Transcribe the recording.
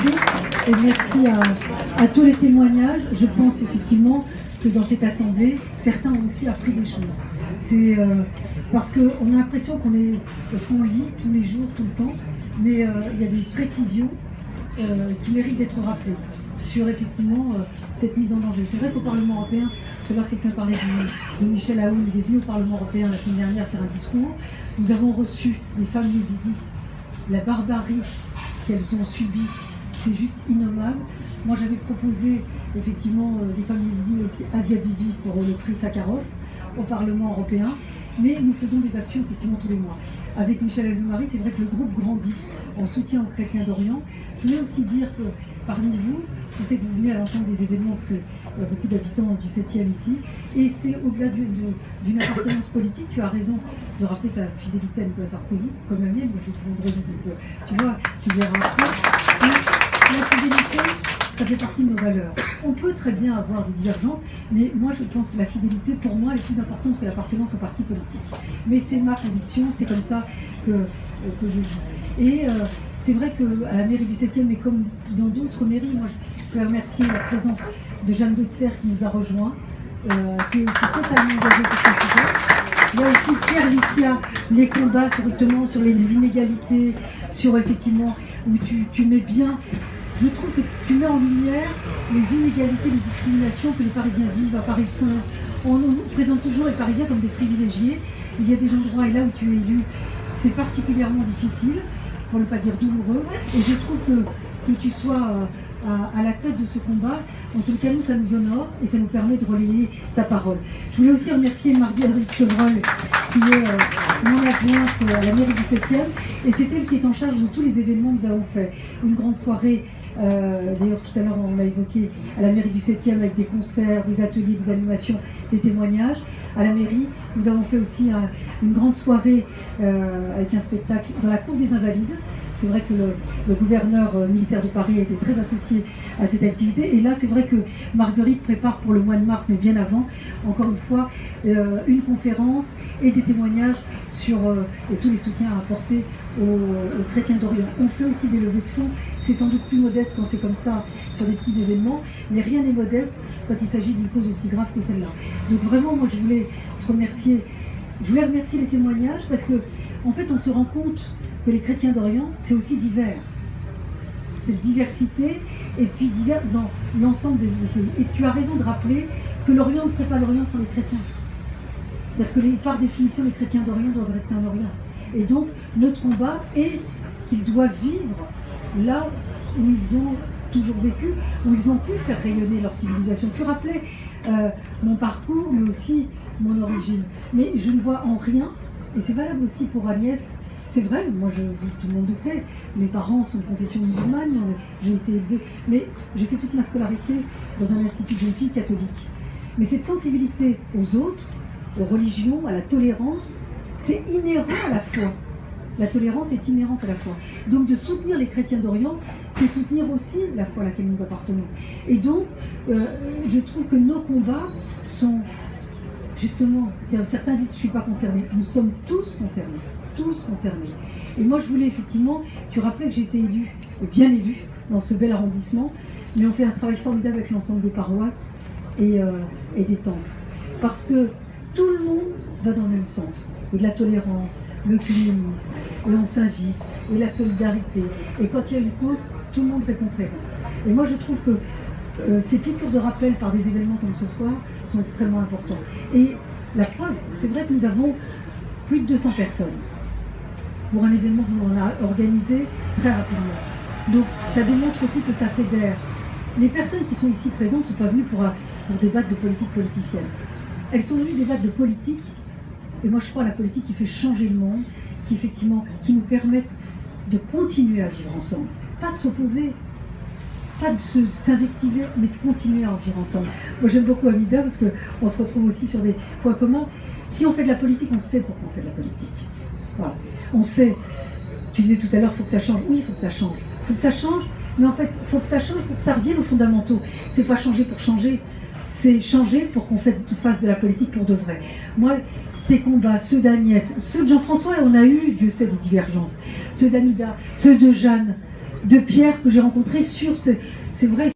et merci à tous les témoignages. Je pense effectivement que dans cette assemblée, certains ont aussi appris des choses. C'est parce qu'on a l'impression parce qu'on lit tous les jours, tout le temps, mais il y a des précisions qui méritent d'être rappelées sur effectivement cette mise en danger. C'est vrai qu'au Parlement européen, tout à l'heure quelqu'un parlait de Michel Aoun, il est venu au Parlement européen la semaine dernière faire un discours. Nous avons reçu les femmes yézidis, la barbarie qu'elles ont subie, c'est juste innommable. Moi j'avais proposé effectivement des femmes yézidis aussi, Asia Bibi pour le prix Sakharov au Parlement européen, mais nous faisons des actions effectivement tous les mois. Avec Michel Alliot-Marie, c'est vrai que le groupe grandit en soutien aux chrétiens d'Orient. Je voulais aussi dire que parmi vous, je sais que vous venez à l'ensemble des événements parce qu'il y a beaucoup d'habitants du 7e ici, et c'est au-delà d'une appartenance politique. Tu as raison de rappeler ta fidélité à Nicolas Sarkozy, comme la mienne, je l'ai vendredi, donc tu vois, tu verras après. Et la fidélité, ça fait partie de nos valeurs. On peut très bien avoir des divergences, mais moi je pense que la fidélité, pour moi, elle est plus importante que l'appartenance au parti politique. Mais c'est ma conviction, c'est comme ça que je vis. Et c'est vrai qu'à la mairie du 7e, mais comme dans d'autres mairies, moi je veux remercier la présence de Jeanne Deutzer qui nous a rejoints, qui est aussi totalement engagée sur ce sujet. Il y a aussi Pierre Licia, les combats sur les inégalités, sur effectivement où tu mets bien. Je trouve que tu mets en lumière les inégalités, les discriminations que les Parisiens vivent à Paris. On nous présente toujours les Parisiens comme des privilégiés. Il y a des endroits, et là où tu es élu, c'est particulièrement difficile, pour ne pas dire douloureux. Et je trouve que tu sois à la tête de ce combat. En tout cas, nous, ça nous honore et ça nous permet de relayer ta parole. Je voulais aussi remercier Marguerite Chevreul, qui est mon adjointe à la mairie du 7e. Et c'est elle qui est en charge de tous les événements que nous avons fait. Une grande soirée, d'ailleurs tout à l'heure on l'a évoqué, à la mairie du 7e avec des concerts, des ateliers, des animations, des témoignages. À la mairie, nous avons fait aussi une grande soirée avec un spectacle dans la cour des Invalides. C'est vrai que le gouverneur militaire de Paris a été très associé à cette activité. Et là, c'est vrai que Marguerite prépare pour le mois de mars, mais bien avant, encore une fois, une conférence et des témoignages sur et tous les soutiens à apporter aux chrétiens d'Orient. On fait aussi des levées de fonds. C'est sans doute plus modeste quand c'est comme ça sur des petits événements, mais rien n'est modeste quand il s'agit d'une cause aussi grave que celle-là. Donc vraiment, moi, je voulais te remercier. Je voulais remercier les témoignages parce que, en fait, on se rend compte que les chrétiens d'Orient, c'est aussi divers. Cette diversité, et puis divers dans l'ensemble des pays. Et tu as raison de rappeler que l'Orient ne serait pas l'Orient sans les chrétiens. C'est-à-dire que par définition, les chrétiens d'Orient doivent rester en Orient. Et donc, notre combat est qu'ils doivent vivre là où ils ont toujours vécu, où ils ont pu faire rayonner leur civilisation. Tu rappelais mon parcours, mais aussi mon origine. Mais je ne vois en rien, et c'est valable aussi pour Agnès. C'est vrai, moi tout le monde le sait, mes parents sont de confession musulmane, j'ai été élevée, mais j'ai fait toute ma scolarité dans un institut de jeunes filles catholique. Mais cette sensibilité aux autres, aux religions, à la tolérance, c'est inhérent à la foi. La tolérance est inhérente à la foi. Donc de soutenir les chrétiens d'Orient, c'est soutenir aussi la foi à laquelle nous appartenons. Et donc, je trouve que nos combats sont, justement, certains disent « je ne suis pas concerné », nous sommes tous concernés. Tous concernés. Et moi je voulais effectivement, tu rappelais que j'ai été élue, bien élue, dans ce bel arrondissement, mais on fait un travail formidable avec l'ensemble des paroisses et des temples. Parce que tout le monde va dans le même sens. Et de la tolérance, le communisme, et on s'invite, et la solidarité. Et quand il y a une cause, tout le monde répond présent. Et moi je trouve que ces piqûres de rappel par des événements comme ce soir sont extrêmement importants. Et la preuve, c'est vrai que nous avons plus de 200 personnes. Pour un événement qu'on a organisé très rapidement. Donc ça démontre aussi que ça fédère. Les personnes qui sont ici présentes ne sont pas venues pour débattre de politique politicienne. Elles sont venues débattre de politique, et moi je crois à la politique qui fait changer le monde, qui nous permettent de continuer à vivre ensemble. Pas de s'opposer, pas de s'invectiver, mais de continuer à en vivre ensemble. Moi j'aime beaucoup Amida parce qu'on se retrouve aussi sur des points communs. Si on fait de la politique, on sait pourquoi on fait de la politique. Voilà. On sait, tu disais tout à l'heure, il faut que ça change. Oui, il faut que ça change. Il faut que ça change, mais en fait, il faut que ça change pour que ça revienne aux fondamentaux. C'est pas changer pour changer, c'est changer pour qu'on fasse de la politique pour de vrai. Moi, tes combats, ceux d'Agnès, ceux de Jean-François, et on a eu, Dieu sait, des divergences. Ceux d'Amida, ceux de Jeanne, de Pierre que j'ai rencontré sur c'est vrai.